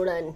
सूरन।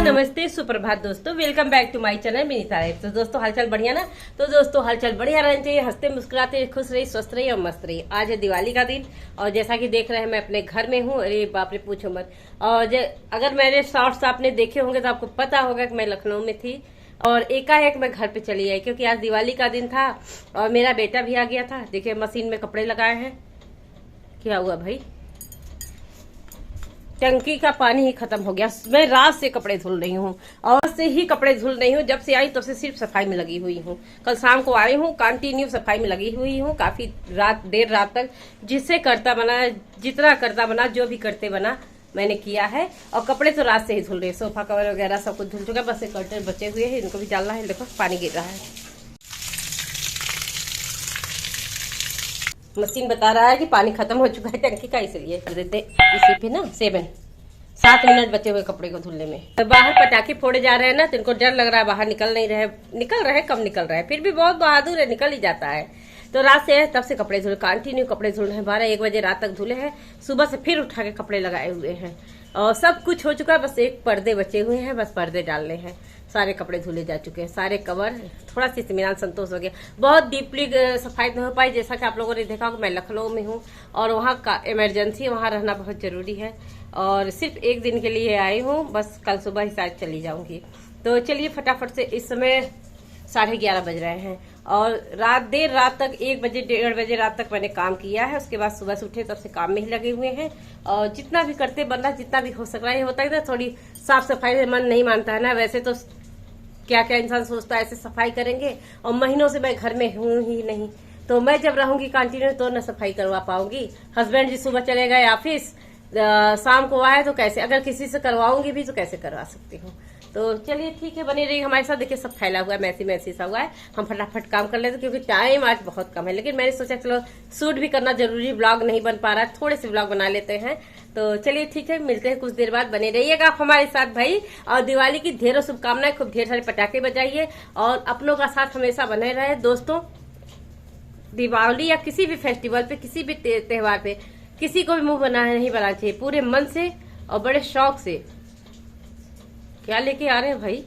नमस्ते सुप्रभात दोस्तों, welcome back to my channel Vinita life. तो दोस्तों हालचाल बढ़िया ना? तो दोस्तों हालचाल बढ़िया रहना चाहिए, हंसते मुस्कुराते खुश रहिए, स्वस्थ रहिए और मस्त रहिए। आज है दिवाली का दिन और जैसा कि देख रहे हैं मैं अपने घर में हूँ। अरे बाप रे पूछो मत। और अगर मेरे शॉर्ट्स आपने देखे होंगे तो आपको पता होगा कि मैं लखनऊ में थी और एकाएक मैं घर पे चली आई क्योंकि आज दिवाली का दिन था और मेरा बेटा भी आ गया था। देखिए मशीन में कपड़े लगाए हैं। क्या हुआ भाई? टंकी का पानी ही खत्म हो गया। मैं रात से कपड़े धुल रही हूँ और से ही कपड़े धुल रही हूँ। जब से आई तब से सिर्फ सफाई में लगी हुई हूँ। कल शाम को आई हूँ, कंटिन्यू सफाई में लगी हुई हूँ काफी देर रात तक। जिससे करता बना, जितना करता बना, जो भी करते बना मैंने किया है। और कपड़े तो रात से ही धुल रहे, सोफा कवर वगैरह सब कुछ धुल चुका, बस एक कर्टन बचे हुए हैं, इनको भी डालना है। देखो पानी गिर रहा है। मशीन बता रहा है कि पानी खत्म हो चुका है टंकी का, इसलिए कर देते इसी पे ना 7 मिनट बचे हुए कपड़े को धुलने में। तो बाहर पटाखे फोड़े जा रहे हैं ना, तो इनको डर लग रहा है, बाहर निकल नहीं रहे। निकल रहे, कम निकल रहे हैं, फिर भी बहुत बहादुर है, निकल ही जाता है। तो रात से तब से कपड़े धुले, कंटिन्यू कपड़े धुल रहे हैं। 12-1 बजे रात तक धुले हैं। सुबह से फिर उठा के कपड़े लगाए हुए हैं और सब कुछ हो चुका है। बस एक पर्दे बचे हुए हैं, बस पर्दे डालने हैं। सारे कपड़े धुले जा चुके हैं, सारे कवर। थोड़ा सा इत्मीनान संतोष हो गया। बहुत डीपली सफाई नहीं हो पाई, जैसा कि आप लोगों ने देखा कि मैं लखनऊ में हूँ और वहाँ का इमरजेंसी, वहाँ रहना बहुत जरूरी है और सिर्फ एक दिन के लिए आई हूँ। बस कल सुबह ही शायद चली जाऊंगी। तो चलिए फटाफट से, इस समय 11:30 बज रहे हैं और देर रात तक 1 बजे 1:30 बजे रात तक मैंने काम किया है। उसके बाद सुबह से उठे तब से काम में ही लगे हुए हैं और जितना भी करते बनना, जितना भी हो सक रहा है। होता है ना थोड़ी साफ सफाई में मन नहीं मानता है ना। वैसे तो क्या क्या इंसान सोचता है ऐसे सफाई करेंगे, और महीनों से मैं घर में हूँ ही नहीं, तो मैं जब रहूंगी कंटिन्यू तो न सफाई करवा पाऊंगी। हस्बैंड जी सुबह चले गए ऑफिस, शाम को आए तो कैसे, अगर किसी से करवाऊंगी भी तो कैसे करवा सकती हूँ। तो चलिए ठीक है, बनी रही हमारे साथ। देखिए सब फैला हुआ है, मैसी सा हुआ है। हम फटाफट काम कर लेते क्योंकि टाइम आज बहुत कम है। लेकिन मैंने सोचा चलो शूट भी करना जरूरी, ब्लॉग नहीं बन पा रहा, थोड़े से ब्लॉग बना लेते हैं। तो चलिए ठीक है, मिलते हैं कुछ देर बाद। बने रहिएगा आप हमारे साथ भाई। और दिवाली की ढेरों शुभकामनाएं, खूब ढेर सारे पटाखे बजाइए और अपनों का साथ हमेशा बने रहे दोस्तों। दिवाली या किसी भी फेस्टिवल पे, किसी भी त्योहार पे किसी को भी मुंह नहीं बनाना चाहिए। पूरे मन से और बड़े शौक से। क्या लेके आ रहे हैं भाई?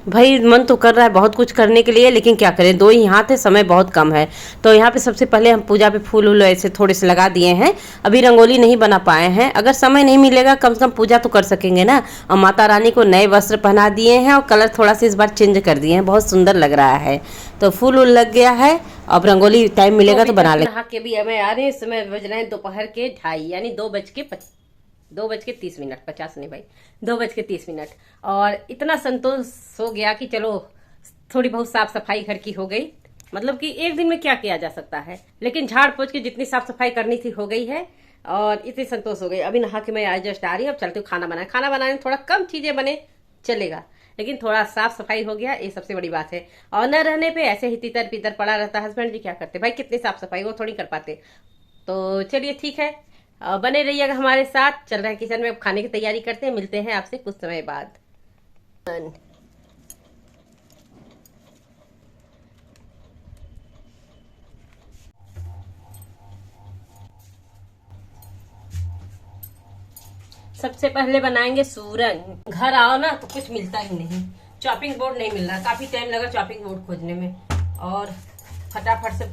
भाई मन तो कर रहा है बहुत कुछ करने के लिए, लेकिन क्या करें, 2 ही हाथ है, समय बहुत कम है। तो यहाँ पे सबसे पहले हम पूजा पे फूल ऐसे थोड़े से लगा दिए हैं। अभी रंगोली नहीं बना पाए हैं, अगर समय नहीं मिलेगा कम से कम पूजा तो कर सकेंगे ना। और माता रानी को नए वस्त्र पहना दिए हैं और कलर थोड़ा सा इस बार चेंज कर दिए हैं, बहुत सुंदर लग रहा है। तो फूल लग गया है, अब रंगोली टाइम मिलेगा तो बना ले। के भी हमें आ रहे हैं, इस समय बज रहे हैं दोपहर के 2:30 यानी 2:30 50 नहीं भाई, 2:30। और इतना संतोष हो गया कि चलो थोड़ी बहुत साफ सफाई घर की हो गई। मतलब कि एक दिन में क्या किया जा सकता है, लेकिन झाड़ पोंछ के जितनी साफ सफाई करनी थी हो गई है और इतनी संतोष हो गई। अभी नहा के मैं आज जस्ट आ रही हूँ। अब चलती हूँ खाना बनाने। खाना बनाने में थोड़ा कम चीजें बने चलेगा, लेकिन थोड़ा साफ सफाई हो गया, ये सबसे बड़ी बात है। और न रहने पे ऐसे ही तितर पितर पड़ा रहता। हस्बैंड जी क्या करते भाई, कितनी साफ सफाई वो थोड़ी कर पाते। तो चलिए ठीक है, बने रहिएगा हमारे साथ। चल रहे हैं किचन में, अब खाने की तैयारी करते हैं। मिलते हैं आपसे कुछ समय बाद। सबसे पहले बनाएंगे सूरन। घर आओ ना तो कुछ मिलता ही नहीं, चॉपिंग बोर्ड नहीं मिल रहा। काफी टाइम लगा चॉपिंग बोर्ड खोजने में और फटाफट से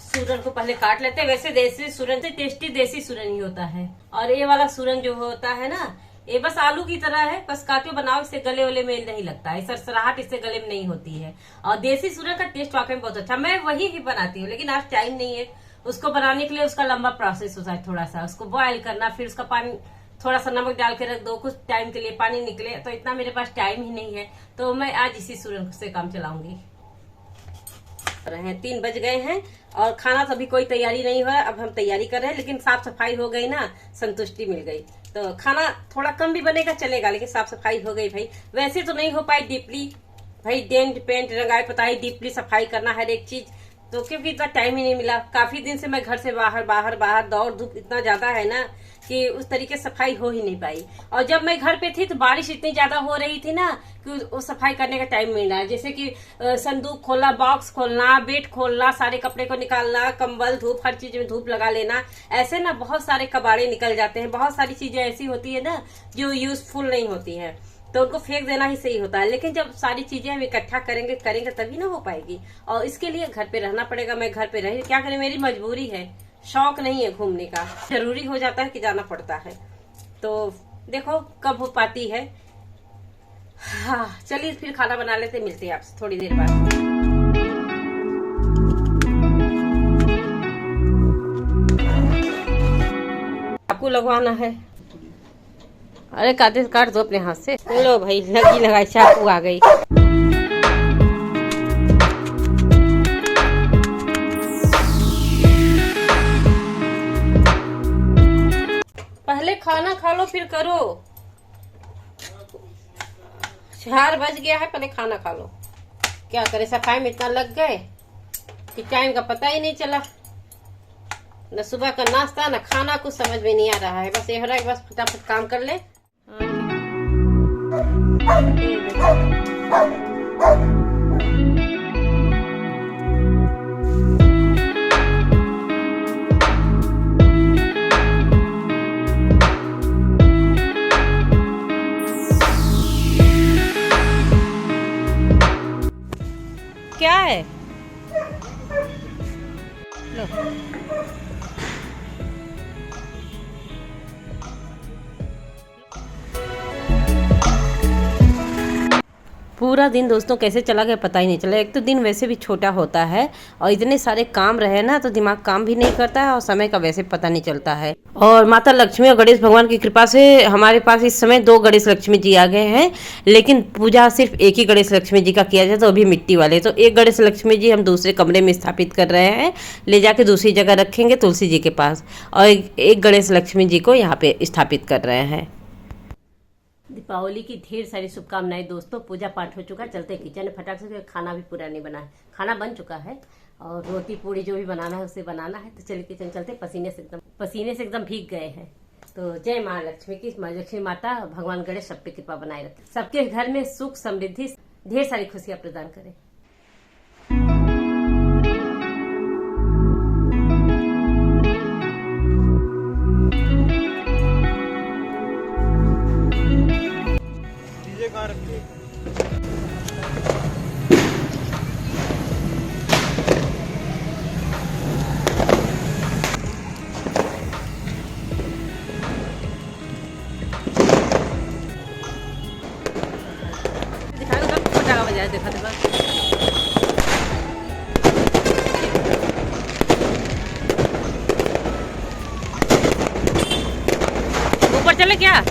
सूरन को पहले काट लेते हैं। वैसे देसी सूरन से टेस्टी देसी सूरन ही होता है। और ये वाला सूरन जो होता है ना, ये बस आलू की तरह है, बस काटो बनाओ, इससे गले वाले में नहीं लगता है, सरसराहट इससे गले में नहीं होती है। और देसी सूरन का टेस्ट वाकई में बहुत अच्छा। मैं वही ही बनाती हूँ, लेकिन आज टाइम नहीं है उसको बनाने के लिए। उसका लंबा प्रोसेस होता है, थोड़ा सा उसको बॉयल करना, फिर उसका पानी, थोड़ा सा नमक डाल के रख दो, कुछ टाइम के लिए पानी निकले, तो इतना मेरे पास टाइम ही नहीं है। तो मैं आज इसी सूरन से काम चलाऊंगी। रहे हैं 3 बज गए हैं और खाना तो अभी कोई तैयारी नहीं हुआ। अब हम तैयारी कर रहे हैं, लेकिन साफ सफाई हो गई ना, संतुष्टि मिल गई। तो खाना थोड़ा कम भी बनेगा चलेगा, लेकिन साफ सफाई हो गई भाई। वैसे तो नहीं हो पाई डीपली भाई, डेंट पेंट रंगाई पुताई डीपली सफाई करना हर एक चीज, तो क्योंकि इतना टाइम ही नहीं मिला। काफी दिन से मैं घर से बाहर दौड़ धूप इतना ज्यादा है ना कि उस तरीके सफाई हो ही नहीं पाई। और जब मैं घर पे थी तो बारिश इतनी ज्यादा हो रही थी ना कि वो सफाई करने का टाइम मिल रहा है। जैसे कि संदूक खोलना, बॉक्स खोलना, बेड खोलना, सारे कपड़े को निकालना, कंबल धूप, हर चीज में धूप लगा लेना, ऐसे ना बहुत सारे कबाड़े निकल जाते हैं। बहुत सारी चीजें ऐसी होती है ना जो यूजफुल नहीं होती है, तो उनको फेंक देना ही सही होता है। लेकिन जब सारी चीजें हम इकट्ठा करेंगे तभी ना हो पाएगी। और इसके लिए घर पे रहना पड़ेगा। मैं घर पे रही, क्या करें, मेरी मजबूरी है, शौक नहीं है घूमने का, जरूरी हो जाता है कि जाना पड़ता है। तो देखो कब हो पाती है। हाँ चलिए फिर खाना बना लेते, मिलते हैं आपसे थोड़ी देर बाद। आपको लगवाना है? अरे काट दो अपने हाथ से। लो भाई, लगी लगाई चाकू आ गई। पहले खाना खा लो फिर करो। 4 बज गया है, पहले खाना खा लो। क्या करे, सफाई में इतना लग गए कि टाइम का पता ही नहीं चला। न सुबह का नाश्ता न खाना, कुछ समझ में नहीं आ रहा है। बस ये हो रहा है बस फटाफट काम कर ले। क्या है? लो। पूरा दिन दोस्तों कैसे चला गया पता ही नहीं चला। एक तो दिन वैसे भी छोटा होता है और इतने सारे काम रहे ना तो दिमाग काम भी नहीं करता है और समय का वैसे पता नहीं चलता है। और माता लक्ष्मी और गणेश भगवान की कृपा से हमारे पास इस समय 2 गणेश लक्ष्मी जी आ गए हैं, लेकिन पूजा सिर्फ एक ही गणेश लक्ष्मी जी का किया जाए, तो अभी मिट्टी वाले। तो एक गणेश लक्ष्मी जी हम दूसरे कमरे में स्थापित कर रहे हैं, ले जाके दूसरी जगह रखेंगे तुलसी जी के पास, और एक गणेश लक्ष्मी जी को यहाँ पे स्थापित कर रहे हैं। दीपावली की ढेर सारी शुभकामनाएं दोस्तों। पूजा पाठ हो चुका, चलते किचन में फटाक से, खाना भी पूरा नहीं बना है। खाना बन चुका है और रोटी पूड़ी जो भी बनाना है उसे बनाना है। तो चलिए किचन चलते, पसीने से एकदम भीग गए हैं। तो जय माँ लक्ष्मी की, माँ लक्ष्मी माता भगवान गणेश सब पे कृपा बनाए रखे, सबके घर में सुख समृद्धि ढेर सारी खुशियां प्रदान करे। देखा ऊपर चले क्या?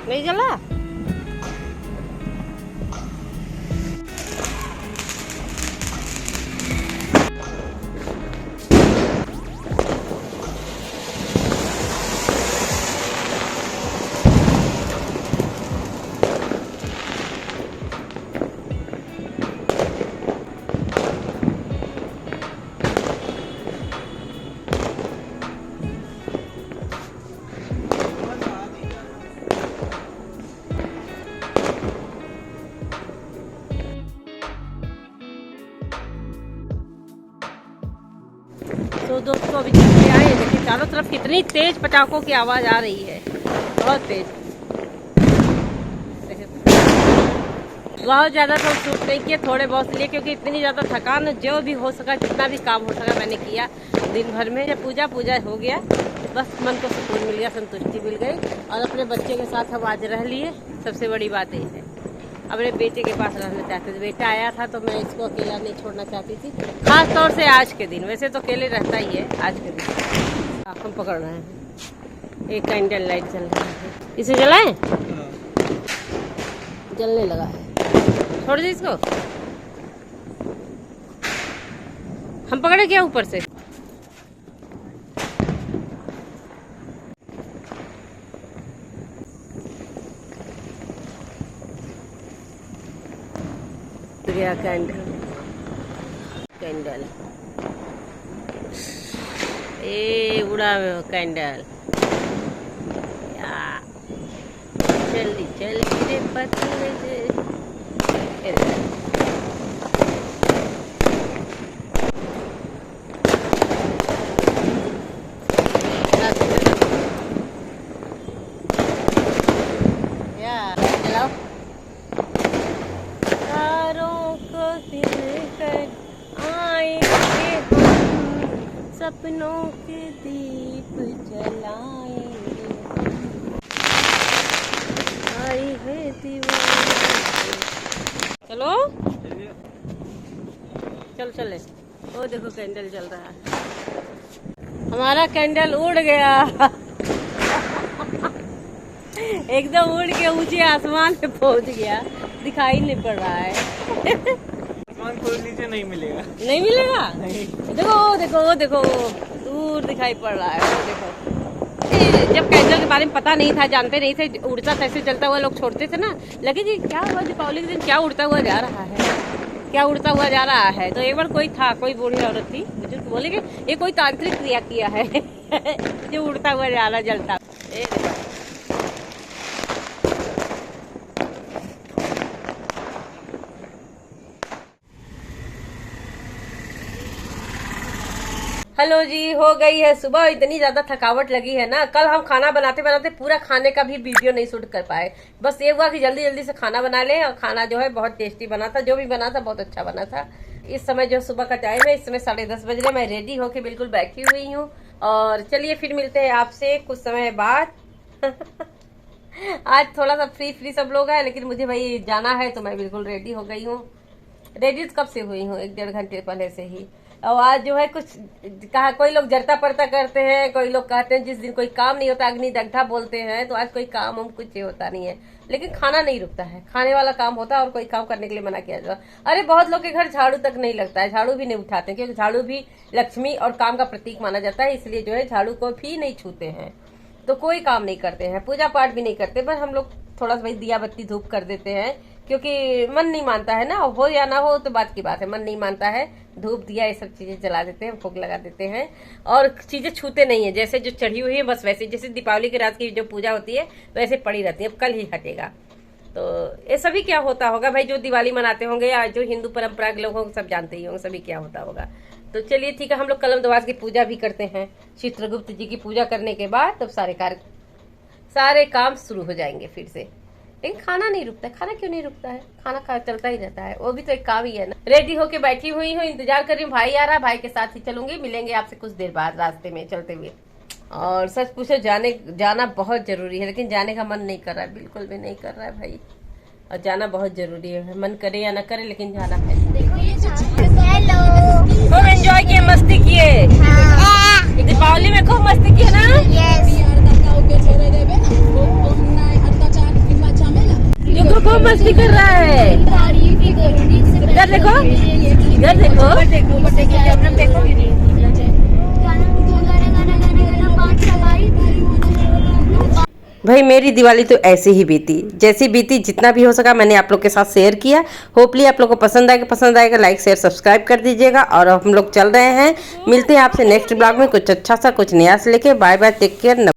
नहीं चला? तो दोस्तों अभी चल के आए, देखिए चारों तरफ कितनी तेज पटाखों की आवाज़ आ रही है, बहुत तेज। बहुत ज़्यादा तो शूट नहीं किए, थोड़े बहुत लिए, क्योंकि इतनी ज़्यादा थकान, जो भी हो सका जितना भी काम हो सका मैंने किया दिन भर में। जब पूजा हो गया, बस मन को सुकून मिल गया, संतुष्टि मिल गई। और अपने बच्चे के साथ हम आज रह लिए, सबसे बड़ी बात ये है। अपने बेटे के पास रहना चाहते थे, बेटा आया था तो मैं इसको अकेला नहीं छोड़ना चाहती थी, खास तौर से आज के दिन। वैसे तो अकेले रहता ही है, आज के दिन आप हम पकड़ रहे हैं। एक कैंडल लाइट जल रहा है, इसे जलाएं? जलने लगा है, छोड़ दे इसको। हम पकड़े क्या ऊपर से? गया कैंडल, कैंडल ए उड़ा कैंडल, जल्दी जल्दी रे पतले से। जलाओ, तारों को मिलकर आएंगे हम, सपनों के दीप जलाएंगे, आई है दीवार। चलो चल चले। ओ देखो कैंडल जल रहा है, हमारा कैंडल उड़ गया एकदम उड़ के ऊंचे आसमान पे पहुंच गया, दिखाई नहीं पड़ रहा है आसमान को नीचे नहीं मिलेगा, नहीं मिलेगा। नहीं। देखो देखो देखो दूर दिखाई पड़ रहा है, वो देखो। जब कैंडल के बारे में पता नहीं था, जानते नहीं थे, उड़ता कैसे जलता हुआ लोग छोड़ते थे ना, लगे कि क्या हुआ दीपावली के दिन क्या उड़ता हुआ जा रहा है, क्या उड़ता हुआ जा रहा है। तो एक बार कोई था, कोई बूढ़ी औरत थी, बुजुर्ग बोले कि ये कोई तांत्रिक क्रिया किया है जो उड़ता हुआ जा रहा जलता। हेलो जी, हो गई है सुबह। इतनी ज्यादा थकावट लगी है ना, कल हम खाना बनाते बनाते पूरा खाने का भी वीडियो नहीं शूट कर पाए। बस ये हुआ कि जल्दी जल्दी से खाना बना ले, और खाना जो है बहुत टेस्टी बना था, जो भी बना था बहुत अच्छा बना था। इस समय जो सुबह का टाइम है, इस समय 10:30 बज रहे, मैं रेडी होके बिल्कुल बैठी हुई हूँ। और चलिए फिर मिलते हैं आपसे कुछ समय बाद आज थोड़ा सा फ्री सब लोग हैं, लेकिन मुझे भाई जाना है, तो मैं बिल्कुल रेडी हो गई हूँ। रेडी कब से हुई हूँ, 1-1.5 घंटे पहले से ही। और आज जो है कुछ कहा, कोई लोग जरता पड़ता करते हैं, कोई लोग कहते हैं जिस दिन कोई काम नहीं होता अग्नि दग्धा बोलते हैं, तो आज कोई काम हम कुछ होता नहीं है, लेकिन खाना नहीं रुकता है, खाने वाला काम होता है, और कोई काम करने के लिए मना किया जाता है। अरे बहुत लोग के घर झाड़ू तक नहीं लगता है, झाड़ू भी नहीं उठाते हैं, क्योंकि झाड़ू भी लक्ष्मी और काम का प्रतीक माना जाता है, इसलिए जो है झाड़ू को भी नहीं छूते हैं। तो कोई काम नहीं करते हैं, पूजा पाठ भी नहीं करते, बस हम लोग थोड़ा सा भाई दिया बत्ती धूप कर देते हैं, क्योंकि मन नहीं मानता है ना, हो या ना हो तो बात की बात है, मन नहीं मानता है, धूप दिया ये सब चीजें जला देते हैं, भोग लगा देते हैं, और चीजें छूते नहीं है। जैसे जो चढ़ी हुई है बस वैसे, जैसे दीपावली की रात की जो पूजा होती है वैसे पड़ी रहती है, अब कल ही हटेगा। तो ये सभी क्या होता होगा भाई, जो दिवाली मनाते होंगे या जो हिंदू परंपरा के लोग होंगे सब जानते ही होंगे सभी क्या होता होगा। तो चलिए ठीक है, हम लोग कलम दवाज की पूजा भी करते हैं। चित्रगुप्त जी की पूजा करने के बाद तब सारे काम शुरू हो जाएंगे फिर से। लेकिन खाना नहीं रुकता है, खाना क्यों नहीं रुकता है, खाना चलता ही रहता है, वो भी तो एक काम ही है ना। रेडी होके बैठी हुई हूँ, इंतजार कर रही हूँ, भाई आ रहा, भाई के साथ ही चलूंगी, मिलेंगे आपसे कुछ देर बाद रास्ते में चलते हुए। और सच पूछो जाना बहुत जरूरी है, लेकिन जाने का मन नहीं कर रहा है, बिल्कुल भी नहीं कर रहा है भाई, और जाना बहुत जरूरी है, मन करे या ना करे लेकिन जाना है। खूब एंजॉय किए, मस्ती किए, दीपावली में खूब मस्ती किए ना। खूब मस्ती कर रहा है, इधर देखो, इधर देखो। भाई मेरी दिवाली तो ऐसे ही बीती, जैसी बीती, जितना भी हो सका मैंने आप लोग के साथ शेयर किया। होपली आप लोग को पसंद आएगा, लाइक शेयर सब्सक्राइब कर दीजिएगा। और हम लोग चल रहे हैं, मिलते हैं आपसे नेक्स्ट ब्लॉग में कुछ अच्छा सा, कुछ नया से लेके। Bye bye, take care.